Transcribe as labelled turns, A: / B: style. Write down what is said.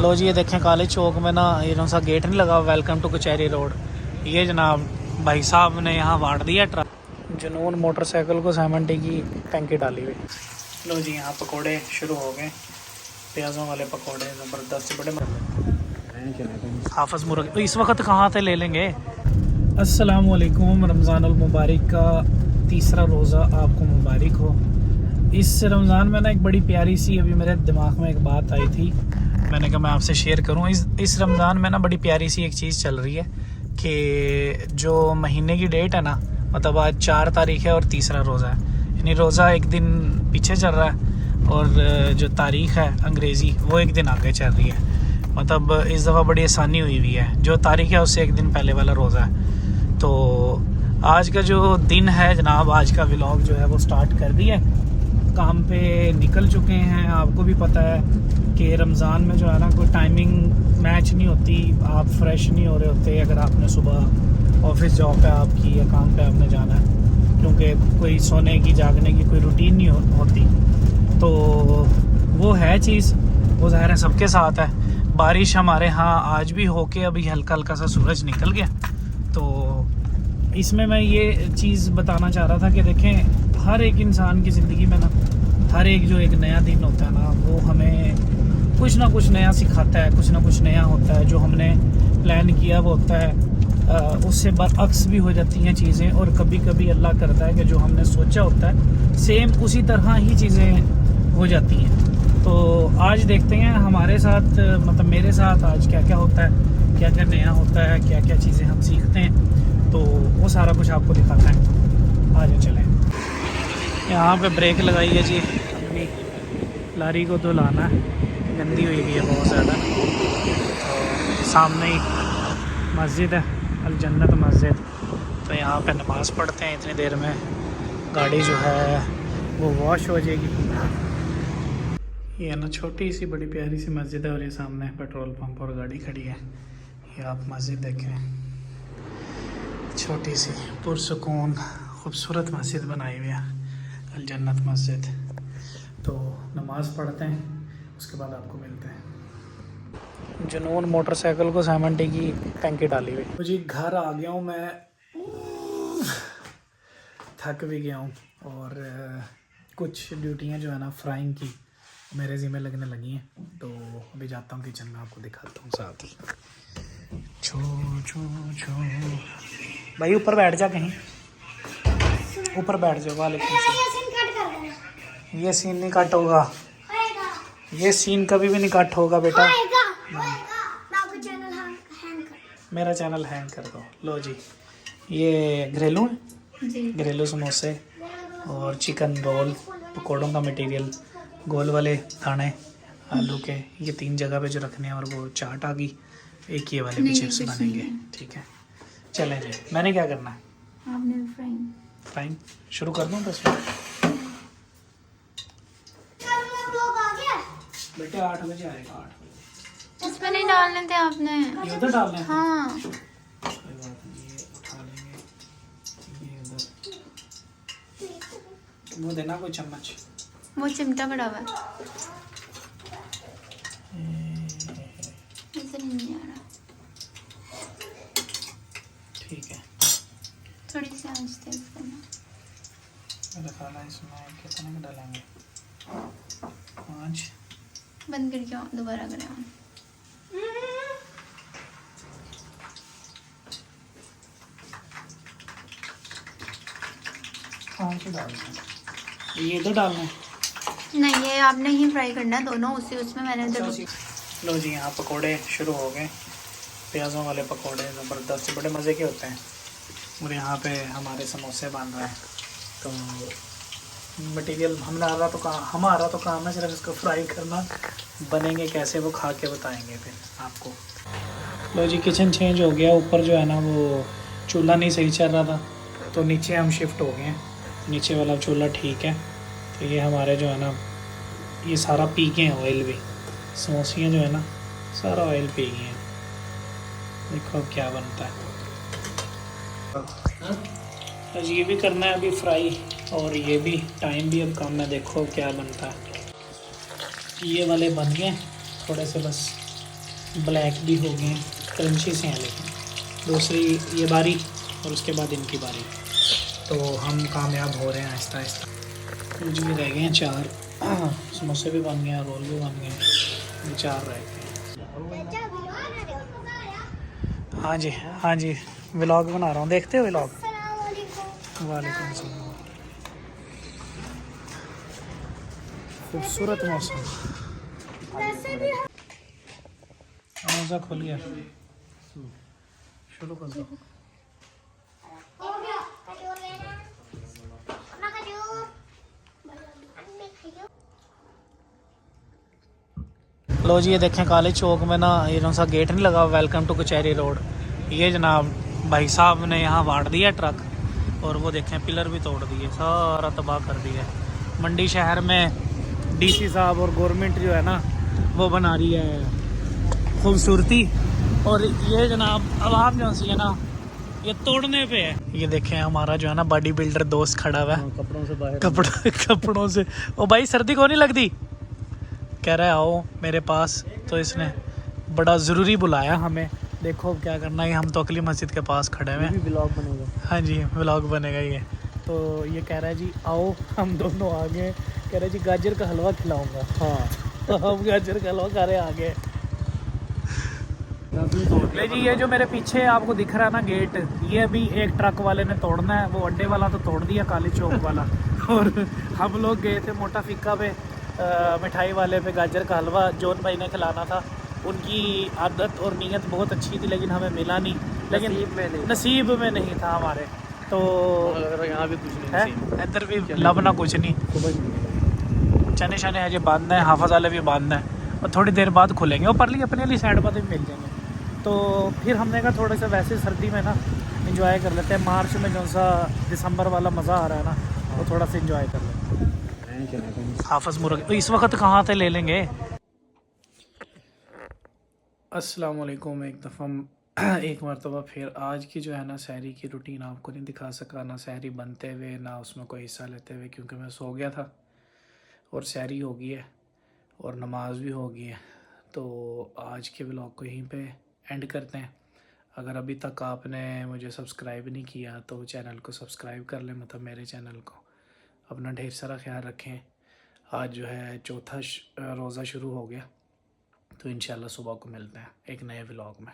A: लो जी, ये देखें कॉलेज चौक में ना ये सा गेट नहीं लगा, वेलकम टू कचहरी रोड। ये जनाब भाई साहब ने यहाँ वाड़ दिया ट्रक। जुनून मोटरसाइकिल को सेमेंटी की टंकी डाली हुई। लो जी, यहाँ पकोड़े शुरू हो गए, प्याज़ों वाले पकोड़े ज़बरदस्त बड़े हाफिज़ मुर्ग। इस वक्त कहाँ से ले लेंगे। अस्सलाम वालेकुम, रमज़ानुल मुबारक का तीसरा रोज़ा आपको मुबारक हो। इस रमज़ान में ना एक बड़ी प्यारी सी अभी मेरे दिमाग में एक बात आई थी, मैंने कहा मैं आपसे शेयर करूं। इस रमज़ान में ना बड़ी प्यारी सी एक चीज़ चल रही है कि जो महीने की डेट है ना, मतलब आज 4 तारीख़ है और तीसरा रोज़ा है, यानी रोज़ा एक दिन पीछे चल रहा है और जो तारीख़ है अंग्रेज़ी वो एक दिन आगे चल रही है। मतलब इस दफ़ा बड़ी आसानी हुई है, जो तारीख़ है उससे एक दिन पहले वाला रोज़ा है। तो आज का जो दिन है जनाब, आज का व्लॉग जो है वो स्टार्ट कर दिया। काम पे निकल चुके हैं। आपको भी पता है कि रमज़ान में जो है ना कोई टाइमिंग मैच नहीं होती, आप फ्रेश नहीं हो रहे होते अगर आपने सुबह ऑफिस जॉब है आपकी या काम पे आपने जाना है, क्योंकि कोई सोने की जागने की कोई रूटीन नहीं होती। तो वो है चीज़, वो ज़ाहिर है सबके साथ है। बारिश हमारे यहाँ आज भी होके अभी हल्का हल्का सा सूरज निकल गया। तो इसमें मैं ये चीज़ बताना चाह रहा था कि देखें, हर एक इंसान की ज़िंदगी में ना हर एक जो एक नया दिन होता है ना, वो हमें कुछ ना कुछ नया सिखाता है, कुछ ना कुछ नया होता है। जो हमने प्लान किया वो होता है, उससे बरअक्स भी हो जाती हैं चीज़ें, और कभी कभी अल्लाह करता है कि जो हमने सोचा होता है सेम उसी तरह ही चीज़ें हो जाती हैं। तो आज देखते हैं हमारे साथ, मतलब मेरे साथ आज क्या क्या होता है, क्या क्या नया होता है, क्या क्या चीज़ें हम सीखते हैं, तो वो सारा कुछ आपको दिखाता है। आज चलें। यहाँ पे ब्रेक लगाई है जी, अपनी लारी को तो लाना है, गंदी हुई है बहुत ज़्यादा। तो सामने ही मस्जिद है, अल जन्नत मस्जिद। तो यहाँ पे नमाज़ पढ़ते हैं, इतनी देर में गाड़ी जो है वो वॉश हो जाएगी। ये ना छोटी सी बड़ी प्यारी सी मस्जिद है, और ये सामने पेट्रोल पंप और गाड़ी खड़ी है। ये आप मस्जिद देखें, छोटी सी पुरसुकून खूबसूरत मस्जिद बनाई हुई है, अल जन्नत मस्जिद। तो नमाज़ पढ़ते हैं, उसके बाद आपको मिलते हैं। जुनून मोटरसाइकिल को सेमेंटी की टंकी डाली हुई। तो जी घर आ गया हूँ मैं, थक भी गया हूँ, और कुछ ड्यूटियाँ जो है ना फ्राइंग की मेरे ज़िम्मे लगने लगी हैं। तो अभी जाता हूँ किचन में, आपको दिखाता हूँ साथ ही। छो छो छो भाई ऊपर बैठ जा, कहीं ऊपर बैठ जाओ। वालेकुम सलाम। ये सीन नहीं कट होगा, ये सीन कभी भी नहीं कट होगा बेटा। मेरा चैनल हैंग कर दो। लो जी, ये घरेलू है, घरेलू समोसे और चिकन रोल, पकौड़ों का मटेरियल, गोल वाले दाने आलू के, ये 3 जगह पे जो रखने हैं, और वो चाट आ गई, एक ये वाले भी चिप्स बनेंगे। ठीक है, चलें जी। मैंने क्या करना है?
B: आपने
A: फ्राइंग शुरू कर दूँ बस? बेटे 8 बजे आएगा, 8 बजे।
B: इसमें नहीं डालने थे आपने,
A: ये उधर डालने हैं?
B: हाँ।
A: कोई बात नहीं, ये उठा लेंगे, ये उधर वो देना कोई चम्मच।
B: वो चिमटा पड़ा हुआ है, इसे नहीं आ रहा।
A: ठीक है,
B: थोड़ी सी आंच तेज करना।
A: मेरा ख्याल है इसमें कितने में डालेंगे? 5।
B: बंद करके दोबारा करें ऑन।
A: ये इधर डालना है?
B: नहीं, ये आपने ही फ्राई करना है दोनों, उसी उसमें मैंने तो।
A: लो जी, यहाँ पकोड़े शुरू हो गए, प्याज़ों वाले पकोड़े ज़बरदस्त बड़े मज़े के होते हैं। और यहाँ पे हमारे समोसे बन रहे हैं। तो मटेरियल हमारा तो काम है सिर्फ इसको फ्राई करना। बनेंगे कैसे वो खा के बताएंगे फिर आपको। लो जी, किचन चेंज हो गया। ऊपर जो है ना वो चूल्हा नहीं सही चल रहा था, तो नीचे हम शिफ्ट हो गए हैं। नीचे वाला चूल्हा ठीक है। तो ये हमारे जो है ना, ये सारा पी गए हैं ऑयल भी, समोसियाँ जो है ना सारा ऑयल पी गए हैं। देखो अब क्या बनता है। आज ये भी करना है अभी फ्राई, और ये भी टाइम भी अब कम है। देखो क्या बनता है। ये वाले बन गए थोड़े से, बस ब्लैक भी हो गए, क्रंची से हैं, लेकिन दूसरी ये बारी और उसके बाद इनकी बारी। तो हम कामयाब हो रहे हैं आहिस्ता आहिस्ता। कुछ भी रह गए हैं 4, समोसे भी बन गए, रोल भी बन गए, 4 रह गए। हाँ जी, हाँ जी, व्लॉग बना रहा हूँ, देखते हो व्लॉग? वालेकुम सलाम। खूबसूरत मौसम। रोज़ा खुल गया, शुरू कर दो। लो जी, ये देखें कॉलेज चौक में ना ये कौन सा गेट नहीं लगा, वेलकम टू कचहरी रोड। ये जनाब भाई साहब ने यहाँ वाड़ दिया ट्रक, और वो देखें पिलर भी तोड़ दिए, सारा तबाह कर दिया। मंडी शहर में डीसी साहब और गवर्नमेंट जो है ना वो बना रही है खूबसूरती, और ये जनाब आवाम जो सी है ना ये तोड़ने पे है। ये देखें हमारा जो है ना बॉडी बिल्डर दोस्त खड़ा हुआ है कपड़ों से बाहर, कपड़ों से। ओ भाई सर्दी को नहीं लगती? कह रहा है आओ मेरे पास, तो इसने बड़ा ज़रूरी बुलाया हमें। देखो अब क्या करना है, हम तो अकली मस्जिद के पास खड़े हुए हैं। व्लॉग बनेगा। हाँ जी, व्लॉग बनेगा ये। तो ये कह रहा है जी आओ, हम दोनों आ गए। कह रहा है जी गाजर का हलवा खिलाऊंगा। हाँ तो हम गाजर का हलवा खा रहे आगे। ले जी, ये जो मेरे पीछे आपको दिख रहा है ना गेट, ये अभी एक ट्रक वाले ने तोड़ना है। वो अड्डे वाला तो तोड़ दिया, काली चौक वाला। और हम लोग गए थे मोटा फिक्का पे, मिठाई वाले पे, गाजर का हलवा जॉन भाई ने खिलाना था। उनकी आदत और नीयत बहुत अच्छी थी, लेकिन हमें मिला नहीं, लेकिन नसीब में नहीं था हमारे। तो यहाँ भी कुछ नहीं है, इधर भी लबना कुछ नहीं। चने शने अजय बंद है, हाफज वाले भी बंद है, और थोड़ी देर बाद खुलेंगे। और परली अपने वाली साइड पर भी मिल जाएंगे। तो फिर हमने कहा थोड़ा सा वैसे सर्दी में ना इंजॉय कर लेते हैं। मार्च में जो सा दिसंबर वाला मज़ा आ रहा है ना, वो थोड़ा सा इंजॉय कर लेते हैं। हाफिज मुर्ग तो इस वक्त कहाँ से ले लेंगे? अस्सलाम वालेकुम। एक दफ़ा एक मरतबा फिर आज की जो है ना सहरी की रूटीन आपको नहीं दिखा सका, ना सहरी बनते हुए ना उसमें कोई हिस्सा लेते हुए, क्योंकि मैं सो गया था और सहरी हो गई है और नमाज भी हो गई है। तो आज के व्लॉग को यहीं पे एंड करते हैं। अगर अभी तक आपने मुझे सब्सक्राइब नहीं किया तो चैनल को सब्सक्राइब कर लें, मतलब मेरे चैनल को। अपना ढेर सारा ख्याल रखें। आज जो है चौथा रोज़ा शुरू हो गया, तो इंशाल्लाह सुबह को मिलते हैं एक नए व्लॉग में।